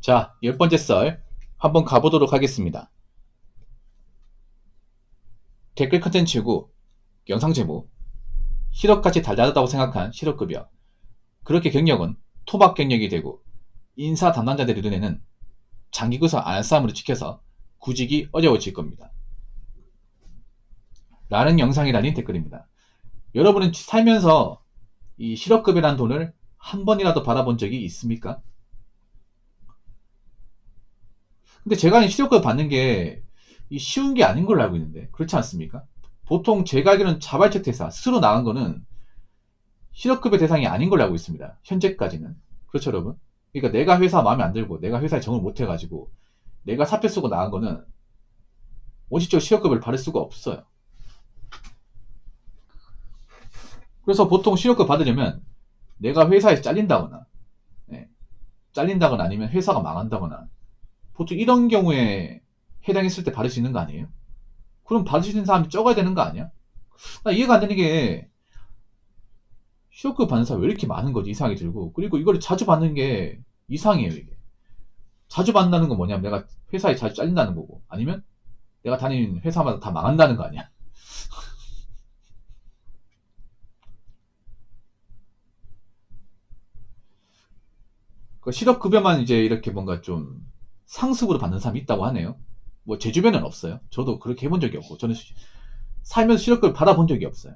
자, 10번째 썰 한번 가보도록 하겠습니다. 댓글 컨텐츠고 영상 제목 실업같이 달달하다고 생각한 실업급여, 그렇게 경력은 토박 경력이 되고 인사 담당자들의 눈에는 장기구사 안싸움으로 찍혀서 구직이 어려워질 겁니다. 라는 영상이 달린 댓글입니다. 여러분은 살면서 이 실업급여라는 돈을 한 번이라도 받아본 적이 있습니까? 근데 제가 이 실업급여 받는 게 쉬운 게 아닌 걸로 알고 있는데 그렇지 않습니까? 보통 제가 알기로는 자발적 퇴사, 스스로 나간 거는 실업급여 대상이 아닌 걸로 알고 있습니다. 현재까지는. 그렇죠, 여러분? 그러니까 내가 회사 마음에 안 들고 내가 회사에 적응을 못 해가지고 내가 사표 쓰고 나간 거는 원칙적으로 실업급여를 받을 수가 없어요. 그래서 보통 실업급여 받으려면 내가 회사에서 잘린다거나 잘린다거나 아니면 회사가 망한다거나 보통 이런 경우에 해당했을 때 받을 수 있는 거 아니에요? 그럼 받을 수 있는 사람이 적어야 되는 거 아니야? 나 이해가 안 되는 게 실업급여 받는 사람이 왜 이렇게 많은 거지 이상하게 들고, 그리고 이걸 자주 받는 게 이상해요. 이게 자주 받는다는 건 뭐냐면 내가 회사에 자주 잘린다는 거고, 아니면 내가 다니는 회사마다 다 망한다는 거 아니야? 그 실업급여만 이제 이렇게 뭔가 좀 상습으로 받는 사람이 있다고 하네요. 뭐 제 주변에는 없어요. 저도 그렇게 해본 적이 없고, 저는 살면서 실업급여 받아본 적이 없어요.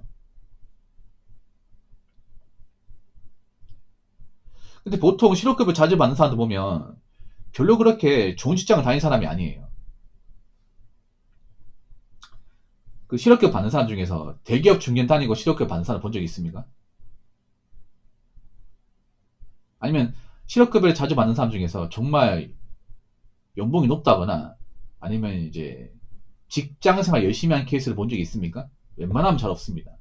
근데 보통 실업급여 자주 받는 사람들 보면 별로 그렇게 좋은 직장을 다닌 사람이 아니에요. 그 실업급여 받는 사람 중에서 대기업 중견 다니고 실업급여 받는 사람 본 적 있습니까? 아니면 실업급여를 자주 받는 사람 중에서 정말 연봉이 높다거나 아니면 이제 직장생활 열심히 한 케이스를 본 적이 있습니까? 웬만하면 잘 없습니다.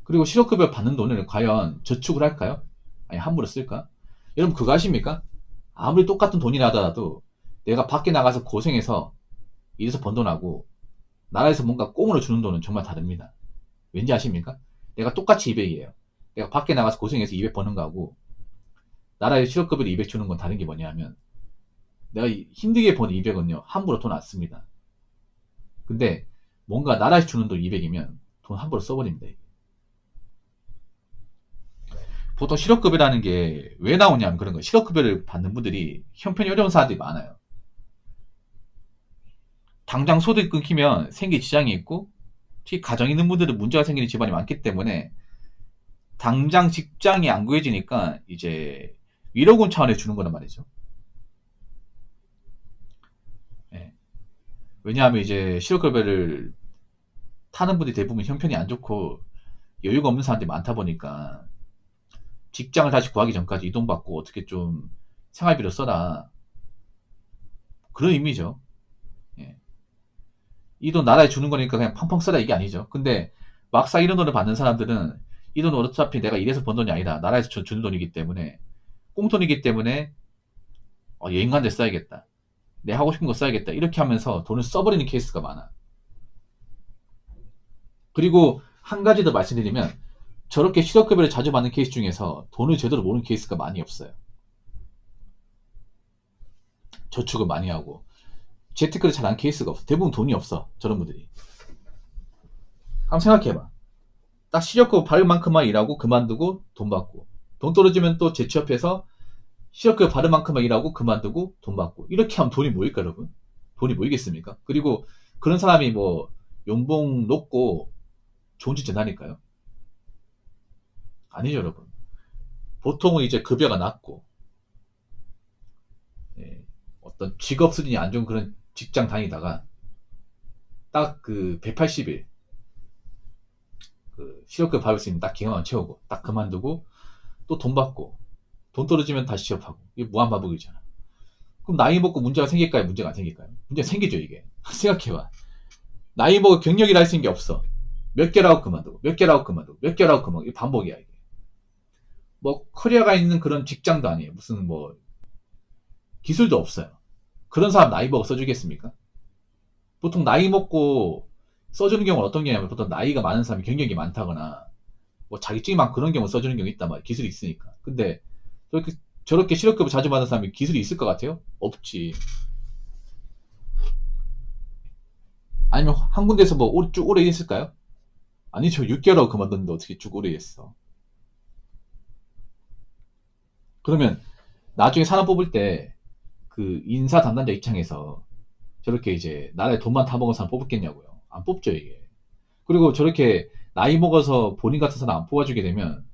그리고 실업급여 받는 돈을 과연 저축을 할까요? 아니 함부로 쓸까? 여러분 그거 아십니까? 아무리 똑같은 돈이라 하더라도 내가 밖에 나가서 고생해서 일해서 번 돈하고 나라에서 뭔가 꽁으로 주는 돈은 정말 다릅니다. 왠지 아십니까? 내가 똑같이 200이에요. 내가 밖에 나가서 고생해서 200 버는 거하고 나라에 실업급여로 200 주는 건 다른 게 뭐냐면, 내가 힘들게 번 200은요 함부로 돈 안 씁니다. 근데 뭔가 나라에서 주는 돈 200이면 돈 함부로 써버립니다. 보통 실업급여라는 게 왜 나오냐면 그런 거예요. 실업급여를 받는 분들이 형편이 어려운 사람들이 많아요. 당장 소득이 끊기면 생계 지장이 있고, 특히 가정 있는 분들은 문제가 생기는 집안이 많기 때문에 당장 직장이 안 구해지니까 이제 위로금 차원에 주는 거란 말이죠. 예. 왜냐하면 이제 실업급여를 타는 분들이 대부분 형편이 안 좋고 여유가 없는 사람들이 많다 보니까 직장을 다시 구하기 전까지 이 돈 받고 어떻게 좀 생활비로 써라, 그런 의미죠. 예. 이 돈 나라에 주는 거니까 그냥 펑펑 써라 이게 아니죠. 근데 막상 이런 돈을 받는 사람들은 이 돈은 어차피 내가 일해서 번 돈이 아니다, 나라에서 주는 돈이기 때문에, 꽁돈이기 때문에 여행 가는 데 써야겠다, 내 하고 싶은 거 써야겠다, 이렇게 하면서 돈을 써버리는 케이스가 많아. 그리고 한 가지 더 말씀드리면, 저렇게 실업급여를 자주 받는 케이스 중에서 돈을 제대로 모르는 케이스가 많이 없어요. 저축을 많이 하고 재테크를 잘 한 케이스가 없어. 대부분 돈이 없어, 저런 분들이. 한번 생각해봐. 딱 실업급여 받을 만큼만 일하고 그만두고 돈 받고, 돈 떨어지면 또 재취업해서 실업급여 받을 만큼만 일하고 그만두고 돈 받고, 이렇게 하면 돈이 모일까 여러분? 돈이 모이겠습니까? 그리고 그런 사람이 뭐 연봉 높고 좋은 짓 된다니까요? 아니죠 여러분. 보통은 이제 급여가 낮고, 예, 어떤 직업 수준이 안 좋은 그런 직장 다니다가 딱 그 180일 그 실업급여 받을 수 있는 딱 기간만 채우고 딱 그만두고 또 돈 받고, 돈 떨어지면 다시 취업하고, 이게 무한반복이잖아. 그럼 나이 먹고 문제가 생길까요? 문제가 안 생길까요? 문제가 생기죠 이게. 생각해봐. 나이 먹고 경력이라 할 수 있는 게 없어. 몇 개를 하고 그만두고 몇 개를 하고 그만두고 몇 개를 하고 그만두고, 이게 반복이야 이게. 뭐 커리어가 있는 그런 직장도 아니에요. 무슨 뭐 기술도 없어요. 그런 사람 나이 먹어 써주겠습니까? 보통 나이 먹고 써주는 경우는 어떤 경우냐면, 보통 나이가 많은 사람이 경력이 많다거나 뭐 자격증이 많고 그런 경우 써주는 경우 있단 말이야. 기술이 있으니까. 근데 저렇게 실업급여 자주 받는 사람이 기술이 있을 것 같아요? 없지. 아니면 한 군데서 뭐 쭉 오래 있을까요? 아니, 저 6개월하고 그만뒀는데 어떻게 쭉 오래 있어. 그러면 나중에 사람 뽑을 때 그 인사 담당자 입장에서 저렇게 이제 나라에 돈만 타먹은 사람 뽑겠냐고요. 안 뽑죠, 이게. 그리고 저렇게 나이 먹어서 본인 같은 사람 안 뽑아주게 되면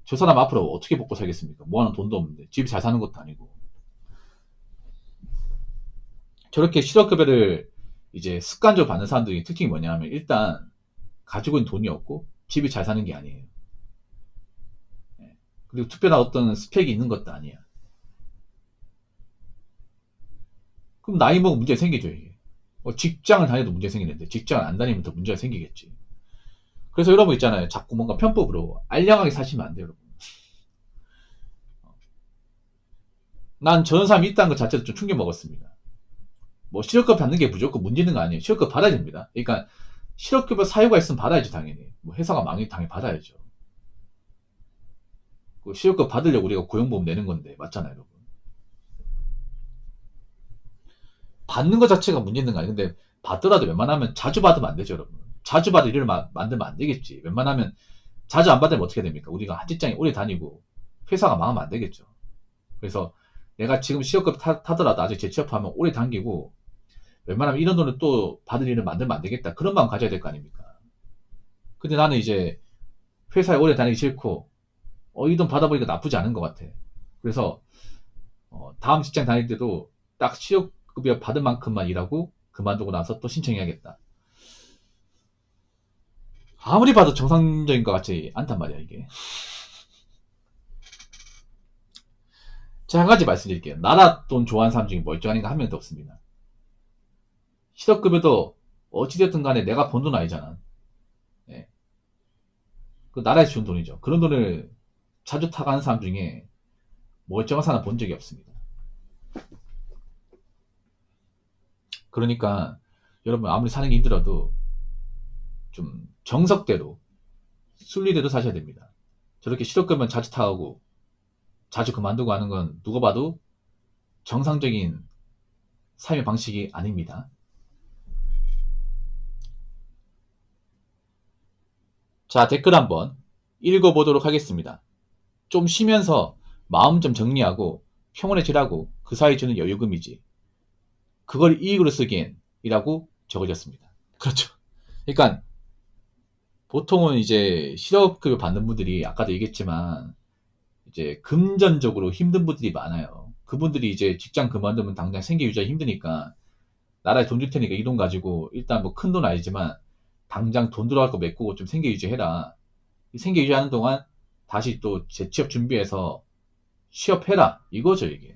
저 사람 앞으로 어떻게 먹고 살겠습니까? 뭐하는 돈도 없는데 집이 잘 사는 것도 아니고. 저렇게 실업급여를 이제 습관적으로 받는 사람들이 특징이 뭐냐면 일단 가지고 있는 돈이 없고 집이 잘 사는 게 아니에요. 그리고 특별한 어떤 스펙이 있는 것도 아니야. 그럼 나이 먹으면 문제 생기죠, 이게. 직장을 다녀도 문제 생기는데 직장을 안 다니면 더 문제가 생기겠지. 그래서 여러분 있잖아요. 자꾸 뭔가 편법으로 알량하게 사시면 안 돼요, 여러분. 난 저런 사람이 있다는 것 자체도 좀 충격 먹었습니다. 뭐 실업급여 받는 게 무조건 문제 있는 거 아니에요. 실업급여 받아야 됩니다. 그러니까 실업급여 사유가 있으면 받아야죠, 당연히. 뭐 회사가 망해 당연히 받아야죠. 그 실업급여 받으려고 우리가 고용보험 내는 건데 맞잖아요, 여러분. 받는 것 자체가 문제 있는 거 아니에요. 근데 받더라도 웬만하면 자주 받으면 안 되죠, 여러분. 자주 받을 일을 만들면 안 되겠지. 웬만하면 자주 안 받으면 어떻게 됩니까? 우리가 한 직장에 오래 다니고 회사가 망하면 안 되겠죠. 그래서 내가 지금 실업급여 타더라도 아직 재취업하면 오래 당기고 웬만하면 이런 돈을 또 받을 일을 만들면 안 되겠다. 그런 마음 가져야 될 거 아닙니까? 근데 나는 이제 회사에 오래 다니기 싫고 이 돈 받아보니까 나쁘지 않은 것 같아. 그래서 다음 직장 다닐 때도 딱 실업급여 받을 만큼만 일하고 그만두고 나서 또 신청해야겠다. 아무리 봐도 정상적인 것 같지 않단 말이야, 이게. 제가 한 가지 말씀드릴게요. 나라 돈 좋아하는 사람 중에 멀쩡한 인간 한 명도 없습니다. 실업급여도 어찌됐든 간에 내가 번 돈 아니잖아. 예. 그 나라에서 준 돈이죠. 그런 돈을 자주 타가는 사람 중에 멀쩡한 사람 본 적이 없습니다. 그러니까 여러분 아무리 사는 게 힘들어도 좀 정석대로 순리대로 사셔야 됩니다. 저렇게 실업급여만 자주 타고 자주 그만두고 하는 건 누가 봐도 정상적인 삶의 방식이 아닙니다. 자, 댓글 한번 읽어보도록 하겠습니다. 좀 쉬면서 마음 좀 정리하고 평온해지라고 그 사이 주는 여유금이지. 그걸 이익으로 쓰기엔 이라고 적어졌습니다. 그렇죠. 그러니까 보통은 이제 실업급여 받는 분들이 아까도 얘기했지만 이제 금전적으로 힘든 분들이 많아요. 그분들이 이제 직장 그만두면 당장 생계 유지하기 힘드니까 나라에 돈 줄 테니까 이 돈 가지고 일단 뭐 큰 돈 아니지만 당장 돈 들어갈 거 메꾸고 좀 생계 유지해라. 생계 유지하는 동안 다시 또 재취업 준비해서 취업해라. 이거죠, 이게.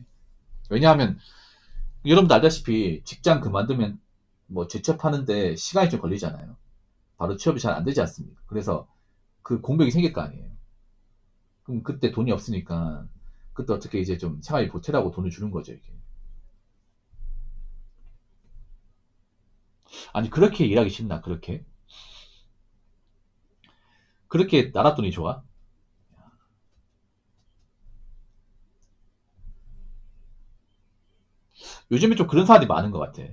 왜냐하면 여러분도 알다시피 직장 그만두면 뭐 재취업하는데 시간이 좀 걸리잖아요. 바로 취업이 잘 안 되지 않습니까? 그래서 그 공백이 생길 거 아니에요. 그럼 그때 돈이 없으니까 그때 어떻게 이제 좀 생활비 보태라고 돈을 주는 거죠, 이게. 아니 그렇게 일하기 싫나? 그렇게 나라 돈이 좋아? 요즘에 좀 그런 사람들이 많은 것 같아.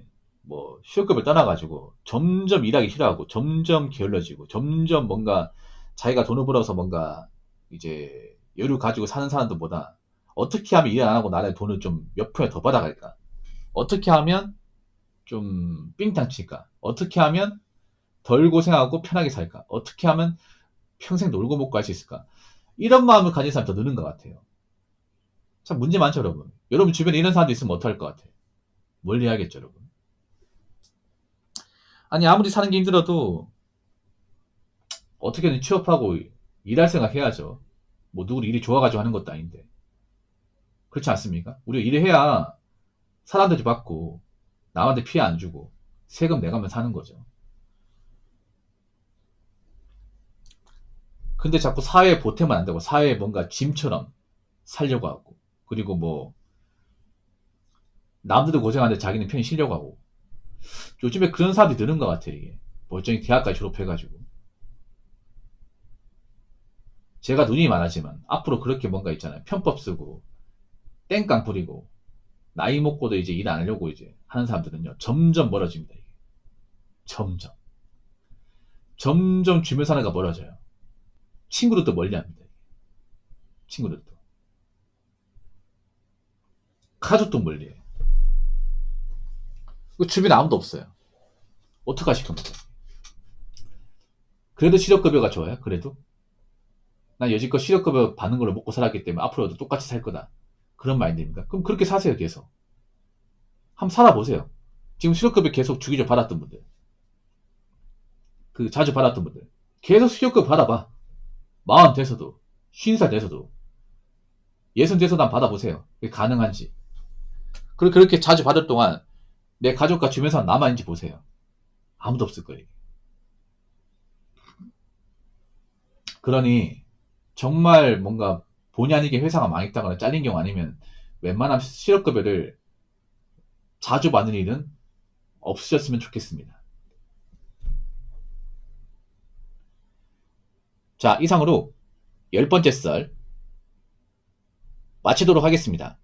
뭐 실업급을 떠나가지고 점점 일하기 싫어하고 점점 게을러지고 점점 뭔가 자기가 돈을 벌어서 뭔가 이제 여유 가지고 사는 사람들보다 어떻게 하면 일 안 하고 나라에 돈을 좀 몇 푼에 더 받아갈까? 어떻게 하면 좀 삥땅 칠까? 어떻게 하면 덜 고생하고 편하게 살까? 어떻게 하면 평생 놀고 먹고 할 수 있을까? 이런 마음을 가진 사람이 더 느는 것 같아요. 참 문제 많죠, 여러분. 여러분 주변에 이런 사람도 있으면 어떡할 것 같아요? 뭘 해야겠죠, 여러분? 아니 아무리 사는 게 힘들어도 어떻게든 취업하고 일할 생각 해야죠. 뭐 누구 일이 좋아가지고 하는 것도 아닌데. 그렇지 않습니까? 우리가 일을 해야 사람들이 받고 남한테 피해 안 주고 세금 내가면 사는 거죠. 근데 자꾸 사회에 보태면 안 되고 사회에 뭔가 짐처럼 살려고 하고 그리고 뭐 남들도 고생하는데 자기는 편히 쉬려고 하고 요즘에 그런 사람들이 느는 것 같아 이게 멀쩡히 대학까지 졸업해가지고 제가 눈이 많았지만 앞으로 그렇게 뭔가 있잖아요. 편법 쓰고 땡깡 부리고 나이 먹고도 이제 일 안 하려고 이제 하는 사람들은요. 점점 멀어집니다. 이게. 점점. 점점 주변 사회가 멀어져요. 친구들도 멀리합니다. 친구들도. 가족도 멀리해요. 그 주변에 아무도 없어요. 어떡하실 겁니까? 그래도 실업급여가 좋아요? 그래도? 난 여지껏 실업급여 받는 걸로 먹고 살았기 때문에 앞으로도 똑같이 살 거다. 그런 마인드입니까? 그럼 그렇게 사세요, 계속. 한번 살아보세요. 지금 실업급여 계속 주기적으로 받았던 분들. 그 자주 받았던 분들. 계속 실업급여 받아봐. 40 돼서도. 50살 돼서도. 60 돼서도 한번 받아보세요. 그게 가능한지. 그리고 그렇게 자주 받을 동안 내 가족과 주변 사람 남아있는지 보세요. 아무도 없을 거예요. 그러니 정말 뭔가 본의 아니게 회사가 망했다거나 잘린 경우 아니면 웬만하면 실업급여를 자주 받는 일은 없으셨으면 좋겠습니다. 자, 이상으로 10번째 썰 마치도록 하겠습니다.